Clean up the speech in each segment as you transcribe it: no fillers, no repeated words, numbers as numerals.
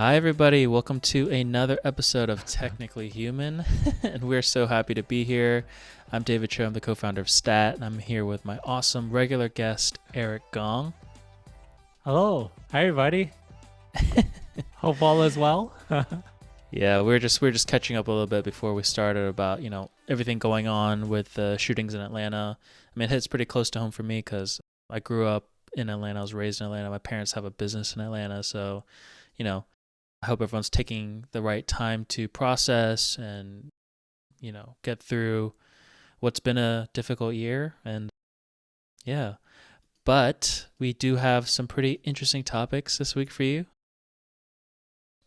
Hi, everybody. Welcome to another episode of Technically Human. And we're so happy to be here. I'm David Cho. I'm the co founder of Stat. And I'm here with my awesome regular guest, Eric Gong. Hello. Hi, everybody. Hope all is well. Yeah, we're just catching up a little bit before we started about, everything going on with the shootings in Atlanta. I mean, it hits pretty close to home for me because I grew up in Atlanta. I was raised in Atlanta. My parents have a business in Atlanta. So, I hope everyone's taking the right time to process and, get through what's been a difficult year. And yeah, but we do have some pretty interesting topics this week for you.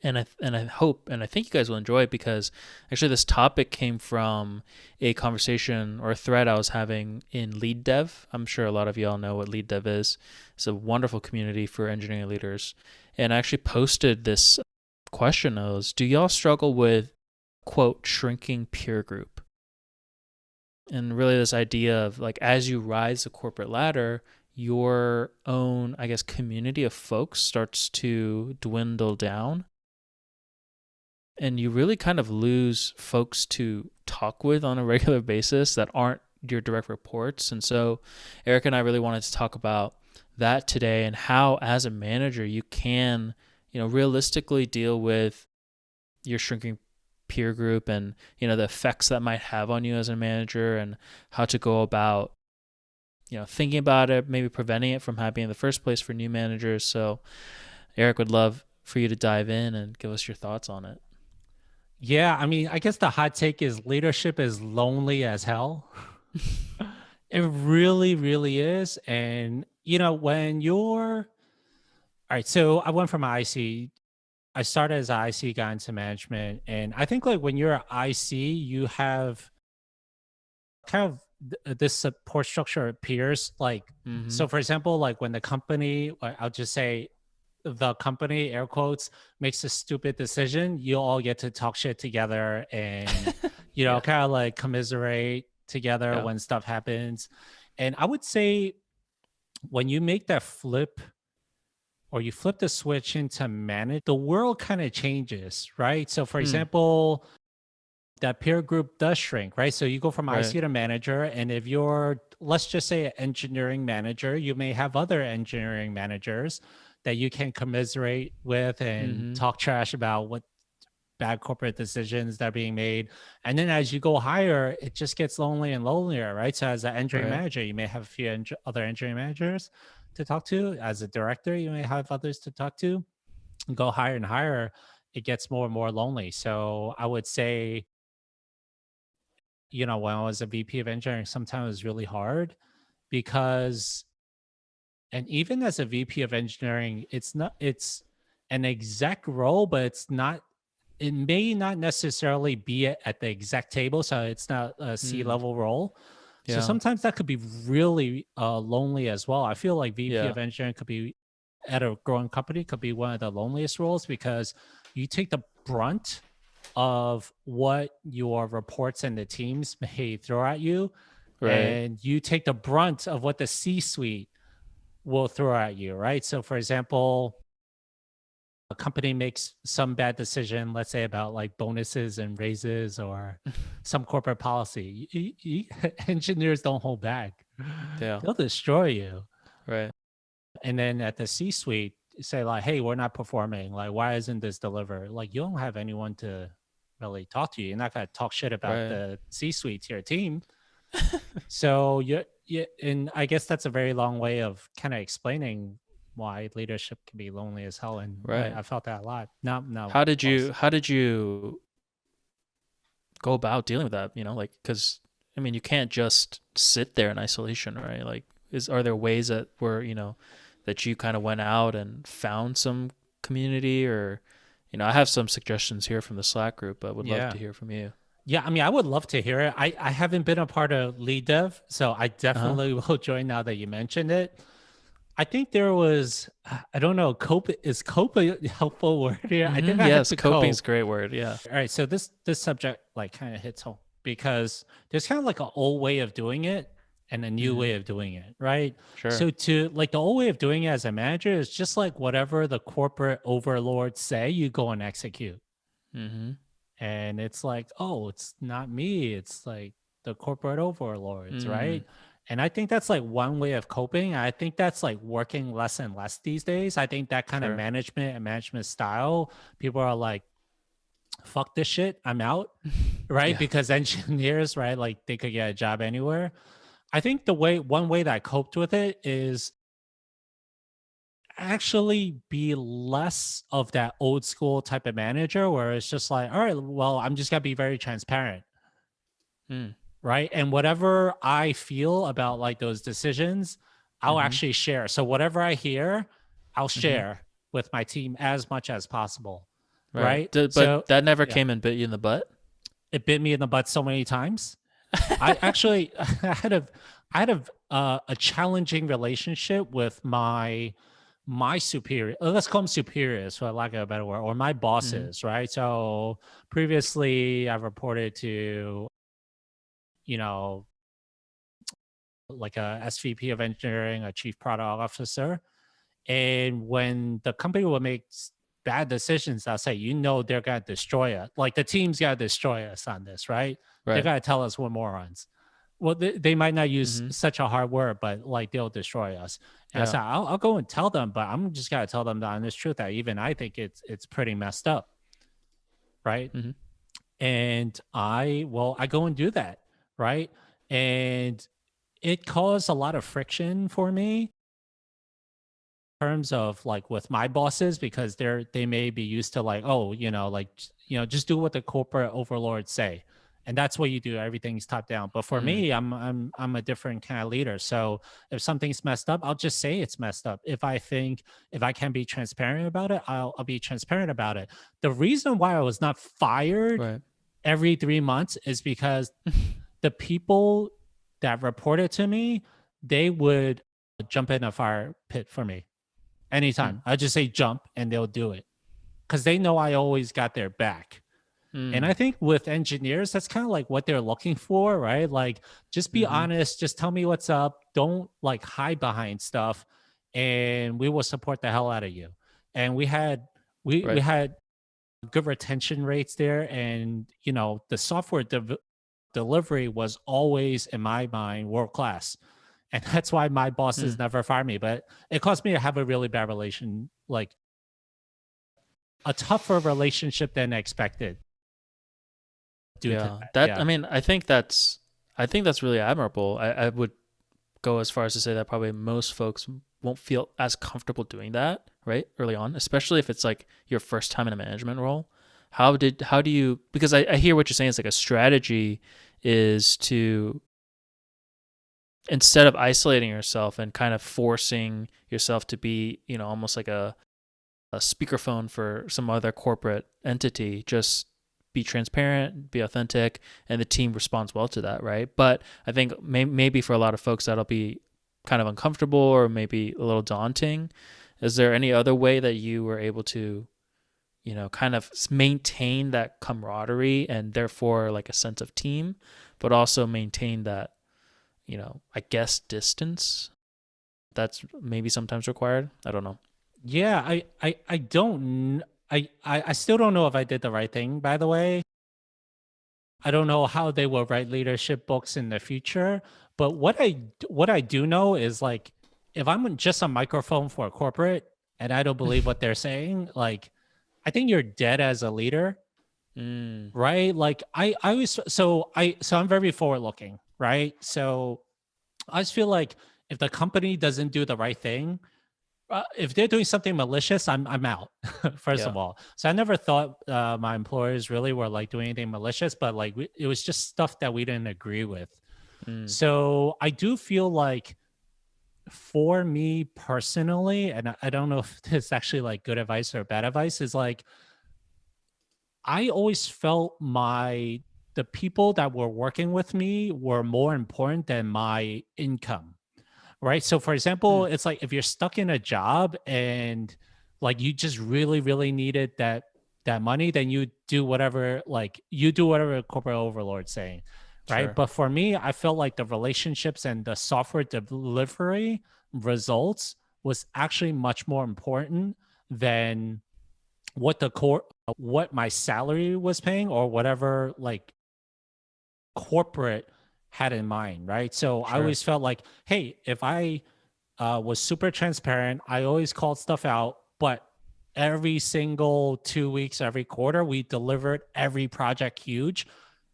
And I hope and I think you guys will enjoy it because actually this topic came from a conversation or a thread I was having in Lead Dev. I'm sure a lot of y'all know what Lead Dev is. It's a wonderful community for engineering leaders. And I actually posted this question is, do y'all struggle with, quote, shrinking peer group? And really this idea of like, as you rise the corporate ladder, your own, I guess, community of folks starts to dwindle down. And you really kind of lose folks to talk with on a regular basis that aren't your direct reports. And so Eric and I really wanted to talk about that today and how, as a manager, you can, realistically deal with your shrinking peer group and, the effects that might have on you as a manager and how to go about, thinking about it, maybe preventing it from happening in the first place for new managers. So Eric, would love for you to dive in and give us your thoughts on it. Yeah, I mean, I guess the hot take is leadership is lonely as hell. It really, really is. And, when you're, all right, so I went from IC, I started as an IC, got into management. And I think like when you're an IC, you have kind of this support structure of peers. Like, so for example, like when the company, I'll just say, the company, air quotes, makes a stupid decision, you all get to talk shit together and, Yeah. kind of like commiserate together Yeah. when stuff happens. And I would say when you make that flip or you flip the switch into manage, the world kind of changes, right? So for example, that peer group does shrink, right? So you go from Right. IC to manager, and if you're, let's just say, an engineering manager, you may have other engineering managers that you can commiserate with and talk trash about what bad corporate decisions that are being made. And then as you go higher, it just gets lonely and lonelier, right? So as an engineering Right. manager, you may have a few other engineering managers to talk to. As a director, you may have others to talk to. And go higher and higher, it gets more and more lonely. So I would say, when I was a VP of engineering, sometimes it was really hard because, and even as a VP of engineering, it's an exec role, but it may not necessarily be at the exec table. So it's not a C-level role. So Yeah. sometimes that could be really lonely as well. I feel like VP Yeah. of engineering could be at a growing company, could be one of the loneliest roles because you take the brunt of what your reports and the teams may throw at you, Right. and you take the brunt of what the C-suite will throw at you, right? So, for example, a company makes some bad decision, let's say about like bonuses and raises or some corporate policy. Engineers don't hold back; Yeah. they'll destroy you. Right. And then at the C-suite, say like, "Hey, we're not performing. Like, why isn't this delivered?" Like, you don't have anyone to really talk to you. You're not gonna talk shit about Right. the C-suite to your team. So you, and I guess that's a very long way of kind of explaining why leadership can be lonely as hell. And Right. I felt that a lot. No, How did boss. you go about dealing with that? Because I mean, you can't just sit there in isolation, right? Like, are there ways that were that you kind of went out and found some community, or I have some suggestions here from the Slack group, but would love Yeah. to hear from you. Yeah, I mean, I would love to hear it. I haven't been a part of lead dev, so I Uh huh. definitely will join now that you mentioned it. I think there was, I don't know, cope a helpful word here? I think I had Yes, to coping's a cope. great word. Yeah. All right, so this subject like kind of hits home because there's kind of like an old way of doing it, and a new Mm-hmm. way of doing it, right? Sure. So to like the old way of doing it as a manager is just like whatever the corporate overlords say, you go and execute. Mm-hmm. And it's like, oh, it's not me, it's like the corporate overlords, Mm. right? And I think that's like one way of coping. I think that's like working less and less these days. I think that kind of Sure. management and management style, people are like, fuck this shit, I'm out, right? Yeah. Because engineers, right, like they could get a job anywhere. I think one way that I coped with it is actually be less of that old school type of manager where it's just like, all right, well, I'm just gonna be very transparent, Mm. right? And whatever I feel about like those decisions, I'll Mm-hmm. actually share. So whatever I hear, I'll Mm-hmm. share with my team as much as possible, Right. right? But So that never yeah, came and bit you in the butt. it bit me in the butt so many times. I actually I had a challenging relationship with my superior. Let's call them superiors, for lack of a better word, or my Mm-hmm. bosses, right? So previously, I've reported to you know like a SVP of engineering, a chief product officer, and when the company will make bad decisions, I'll say, they're gonna destroy us. Like the team's gotta destroy us on this, right? They're Right. gonna tell us we're morons. Well, they might not use Mm-hmm. such a hard word, but like they'll destroy us. And I Yeah. said, I'll go and tell them, but I'm just gotta tell them the honest truth that even I think it's pretty messed up, right? Mm-hmm. And I go and do that, right? And it caused a lot of friction for me terms of like with my bosses because they may be used to like, oh, just do what the corporate overlords say, and that's what you do, everything's top down. But for Mm. me, I'm a different kind of leader. So if something's messed up, I'll just say it's messed up. If I can be transparent about it, I'll be transparent about it. The reason why I was not fired Right. every 3 months is because the people that reported to me, they would jump in a fire pit for me Mm. anytime. I just say jump and they'll do it because they know I always got their back. And I Mm. think with engineers, that's kind of like what they're looking for, right? Like, just be Mm-hmm. honest, just tell me what's up. Don't like hide behind stuff, and we will support the hell out of you. And we Right. had good retention rates there, and the software delivery was always in my mind world class, and that's why my bosses Mm. never fired me. But it caused me to have a really bad like a tougher relationship than expected due to Yeah. that. That Yeah. I mean, I think that's really admirable. I would go as far as to say that probably most folks won't feel as comfortable doing that, right? Early on, especially if it's like your first time in a management role. How do you, because I hear what you're saying, it's like a strategy is to, instead of isolating yourself and kind of forcing yourself to be, almost like a speakerphone for some other corporate entity, just be transparent, be authentic, and the team responds well to that, right? But I think maybe for a lot of folks that'll be kind of uncomfortable or maybe a little daunting. Is there any other way that you were able to, kind of maintain that camaraderie and therefore like a sense of team, but also maintain that, I guess distance that's maybe sometimes required? I don't know. Yeah, I don't I still don't know if I did the right thing, by the way. I don't know how they will write leadership books in the future, but what I do know is like if I'm just a microphone for a corporate and I don't believe what they're saying, like I think you're dead as a leader, Mm, right? Like I always so I'm very forward looking, right? So I just feel like if the company doesn't do the right thing, if they're doing something malicious, I'm out. First yeah. of all, so I never thought my employers really were like doing anything malicious, but like it was just stuff that we didn't agree with. Mm, So I do feel like for me personally, and I don't know if it's actually like good advice or bad advice, is like I always felt the people that were working with me were more important than my income, right? So for example, mm, it's like if you're stuck in a job and like you just really really needed that money, then you do whatever corporate overlord's saying, right? Sure. But for me, I felt like the relationships and the software delivery results was actually much more important than what my salary was paying or whatever like corporate had in mind, right? So I Sure. always felt like, hey, if I was super transparent, I always called stuff out, but every single 2 weeks, every quarter, we delivered every project huge.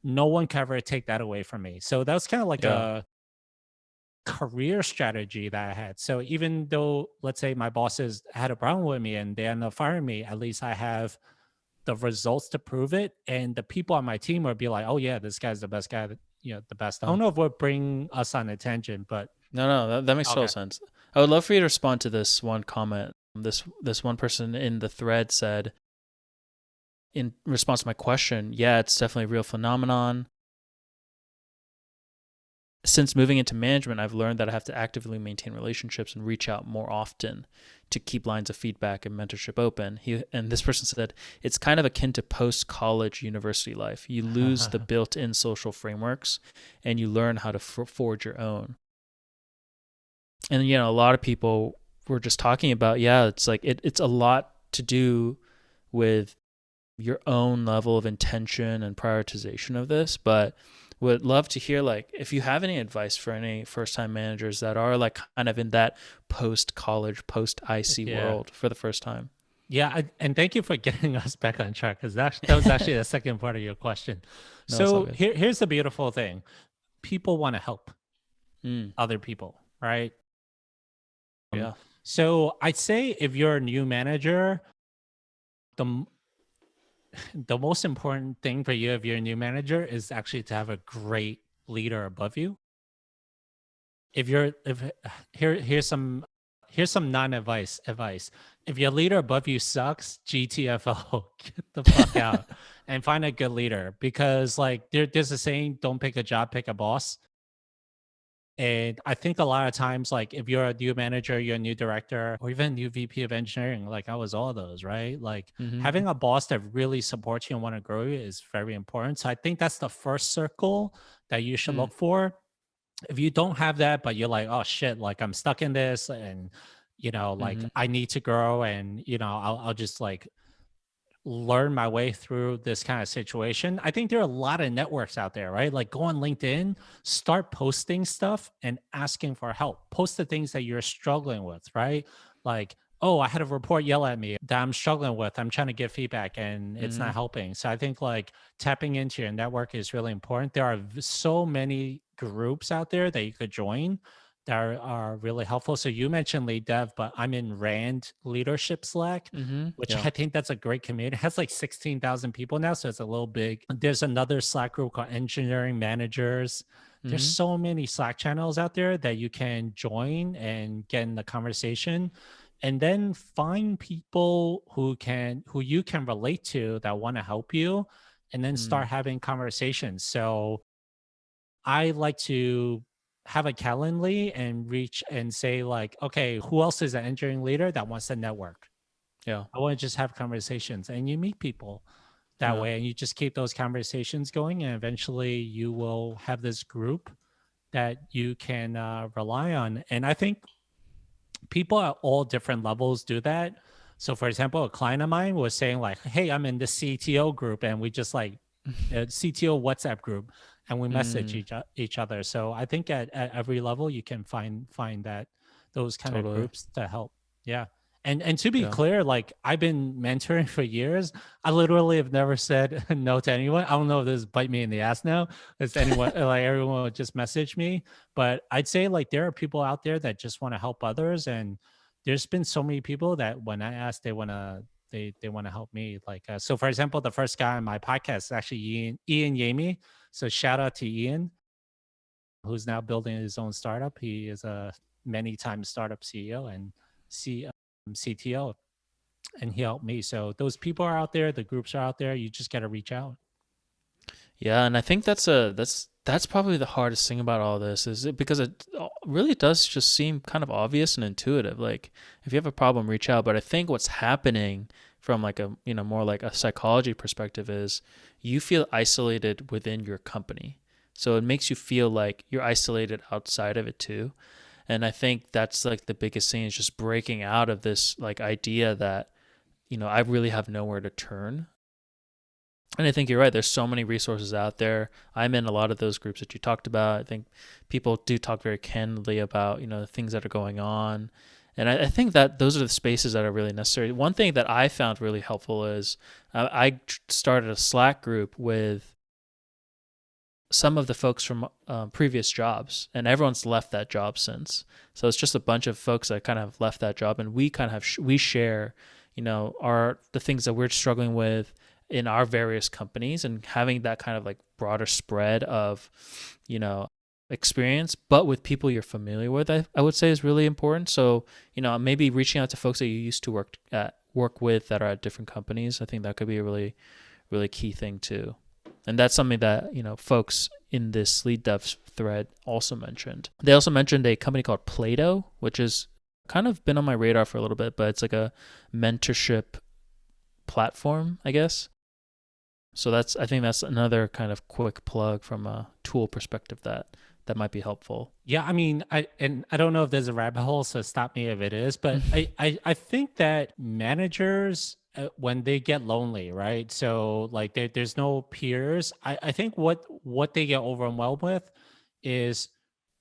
No one can ever take that away from me. So that was kind of like Yeah. a career strategy that I had. So even though, let's say, my bosses had a problem with me and they end up firing me, at least I have the results to prove it. And the people on my team would be like, oh, yeah, this guy's the best guy, the best. I don't know if we're bringing us on a tangent, but No, no, that makes total okay. sense. I would love for you to respond to this one comment. This one person in the thread said, in response to my question, yeah, it's definitely a real phenomenon. Since moving into management, I've learned that I have to actively maintain relationships and reach out more often to keep lines of feedback and mentorship open. And this person said it's kind of akin to post-college university life. You lose the built-in social frameworks, and you learn how to forge your own. And a lot of people were just talking about, yeah, it's like it's a lot to do with your own level of intention and prioritization of this, but would love to hear, like, if you have any advice for any first-time managers that are like kind of in that post-college, post-IC Yeah. world for the first time. Yeah, and thank you for getting us back on track because that was actually the second part of your question. No, it's all So good. here's the beautiful thing: people want to help Mm, other people, right? yeah. So I'd say if you're a new manager, the the most important thing for you if you're a new manager is actually to have a great leader above you. If here's some non-advice. If your leader above you sucks, GTFO, get the fuck out and find a good leader because like there's a saying, don't pick a job, pick a boss. And I think a lot of times, like if you're a new manager, you're a new director, or even a new VP of engineering, like I was all those, right? Like Mm-hmm. having a boss that really supports you and want to grow you is very important. So I think that's the first circle that you should Mm, look for. If you don't have that, but you're like, oh shit, like I'm stuck in this and like mm-hmm. I need to grow and I'll just like learn my way through this kind of situation. I think there are a lot of networks out there, right? Like go on LinkedIn, start posting stuff and asking for help. Post the things that you're struggling with, right? Like, oh, I had a report yell at me that I'm struggling with. I'm trying to get feedback and it's Mm-hmm. not helping. So I think like tapping into your network is really important. There are so many groups out there that you could join that are really helpful. So you mentioned lead dev, but I'm in Rand Leadership Slack, Mm-hmm. which Yeah. I think that's a great community. It has like 16,000 people now, so it's a little big. There's another Slack group called Engineering Managers. There's Mm-hmm. so many Slack channels out there that you can join and get in the conversation and then find people who you can relate to that want to help you and then start Mm, having conversations. So I like to have a Calendly and reach and say like, okay, who else is an engineering leader that wants to network? yeah. I want to just have conversations and you meet people that Yeah. way and you just keep those conversations going and eventually you will have this group that you can rely on. And I think people at all different levels do that. So for example, a client of mine was saying like, hey, I'm in the CTO group and we just like CTO WhatsApp group and we message Mm, each other. So I think at every level you can find that those kind of totally. groups to help. Yeah. And to be Yeah. clear, like I've been mentoring for years. I literally have never said no to anyone. I don't know if this bite me in the ass now. Is anyone like everyone would just message me. But I'd say like there are people out there that just want to help others. And there's been so many people that when I ask they want to help me. Like so for example, the first guy on my podcast is actually Ian Yamey. So shout out to Ian, who's now building his own startup. He is a many time startup CEO and CTO, and he helped me. So those people are out there, the groups are out there. You just got to reach out. Yeah, and I think that's probably the hardest thing about all this is it because it really does just seem kind of obvious and intuitive. Like if you have a problem, reach out. But I think what's happening from like a more like a psychology perspective is you feel isolated within your company. So it makes you feel like you're isolated outside of it too. And I think that's like the biggest thing is just breaking out of this like idea that, I really have nowhere to turn. And I think you're right. There's so many resources out there. I'm in a lot of those groups that you talked about. I think people do talk very candidly about, the things that are going on. And I think that those are the spaces that are really necessary. One thing that I found really helpful is I started a Slack group with some of the folks from previous jobs, and everyone's left that job since. So it's just a bunch of folks that kind of left that job, and we kind of we share, the things that we're struggling with in our various companies, and having that kind of like broader spread of, experience, but with people you're familiar with, I would say is really important. So, maybe reaching out to folks that you used to work with that are at different companies. I think that could be a really, really key thing too. And that's something that, folks in this lead dev thread also mentioned. They also mentioned a company called Plato, which has kind of been on my radar for a little bit, but it's like a mentorship platform, I guess. So I think that's another kind of quick plug from a tool perspective that might be helpful. Yeah, I mean, I don't know if there's a rabbit hole, so stop me if it is, but I think that managers when they get lonely, right? So like there's no peers. I think what they get overwhelmed with is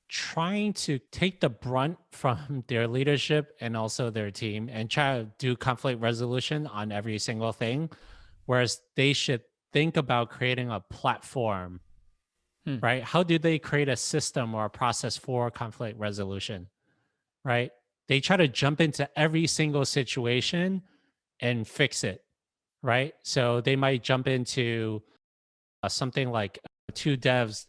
trying to take the brunt from their leadership and also their team and try to do conflict resolution on every single thing, whereas they should think about creating a platform, Hmm. right? How do they create a system or a process for conflict resolution, right? They try to jump into every single situation and fix it, right? So they might jump into something like two devs,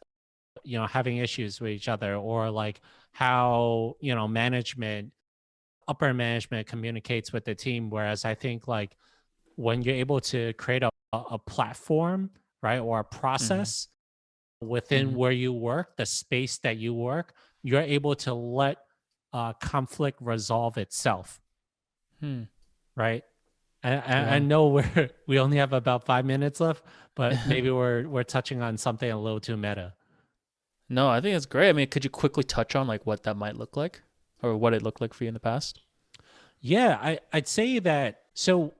having issues with each other, or like how, management, upper management communicates with the team. Whereas I think like when you're able to create a platform, right, or a Mm-hmm. process within Mm-hmm. where you work, the space that you work, you're able to let conflict resolve itself, Hmm. right? I Yeah. know we only have about 5 minutes left, but maybe we're touching on something a little too meta. No, I think it's great. I mean, could you quickly touch on like what that might look like, or what it looked like for you in the past? Yeah, I'd say that. So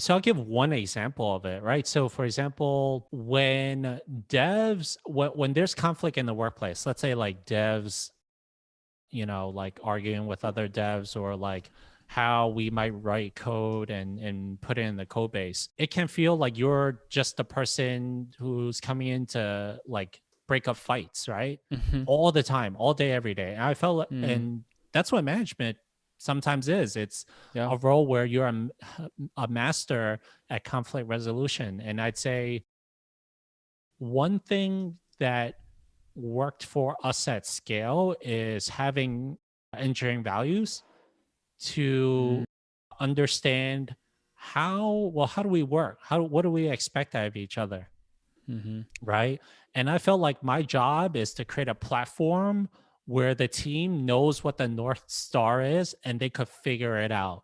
I'll give one example of it, right? So for example, when there's conflict in the workplace, let's say like devs, like arguing with other devs, or like how we might write code and put it in the code base. It can feel like you're just the person who's coming in to like break up fights, right? Mm-hmm. All the time, all day, every day. And I felt, Mm. and that's what management sometimes is. It's Yeah. a role where you're a master at conflict resolution. And I'd say one thing that worked for us at scale is having engineering values Mm. to understand how do we work? What do we expect out of each other? Mm-hmm. Right. And I felt like my job is to create a platform where the team knows what the North Star is and they could figure it out.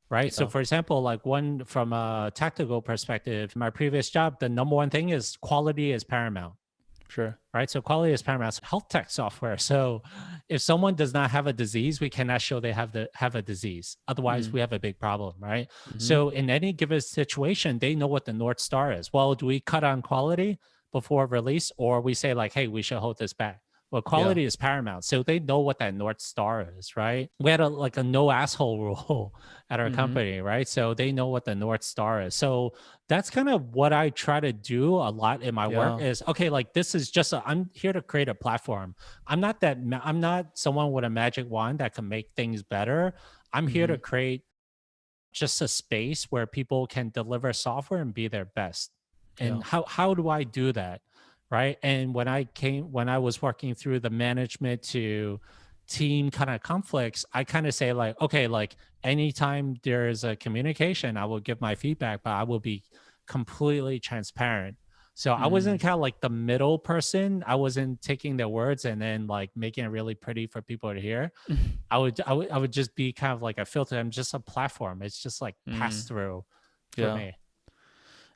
Right. So, Yeah. for example, like one from a tactical perspective, my previous job, the number one thing is quality is paramount, Sure. right? So quality is paramount. It's health tech software. So if someone does not have a disease, we cannot show they have a disease. Otherwise, Mm. we have a big problem, right? Mm-hmm. So in any given situation, they know what the North Star is. Well, do we cut on quality before release, or we say like, hey, we should hold this back? Well, Yeah. quality is paramount. So they know what that North Star is, right? We had like a no asshole rule at our Mm-hmm. company, right? So they know what the North Star is. So that's kind of what I try to do a lot in my work Yeah. is okay, like this is just I'm here to create a platform. I'm not someone with a magic wand that can make things better. I'm here Mm-hmm. to create just a space where people can deliver software and be their best. Yeah. And how do I do that? Right. And when I was working through the management to team kind of conflicts, I kind of say like, okay, like anytime there is a communication, I will give my feedback, but I will be completely transparent. So I wasn't Mm. kind of like the middle person. I wasn't taking their words and then like making it really pretty for people to hear. I would just be kind of like a filter. I'm just a platform. It's just like pass Mm. through for Yeah. me.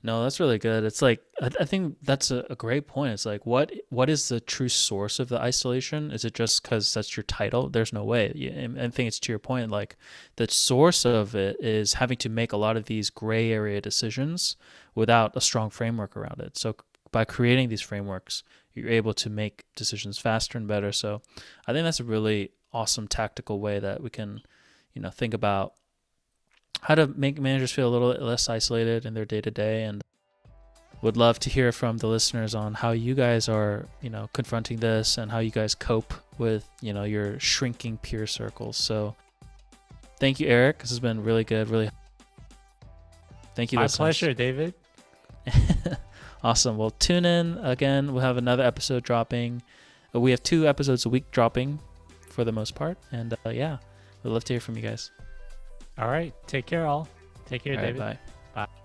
No, that's really good. It's like I think that's a great point. It's like what is the true source of the isolation? Is it just because that's your title? There's no way. And I think it's to your point. Like the source of it is having to make a lot of these gray area decisions without a strong framework around it. So by creating these frameworks, you're able to make decisions faster and better. So I think that's a really awesome tactical way that we can, think about how to make managers feel a little less isolated in their day to day, and would love to hear from the listeners on how you guys are, confronting this and how you guys cope with, your shrinking peer circles. So thank you, Eric. This has been really good. Really. Thank you, My listeners. pleasure, David. Awesome. Well, tune in again. We'll have another episode dropping. We have 2 episodes a week dropping for the most part. And yeah, we'd love to hear from you guys. All right. Take care, all. Take care, All right, David. bye. Bye.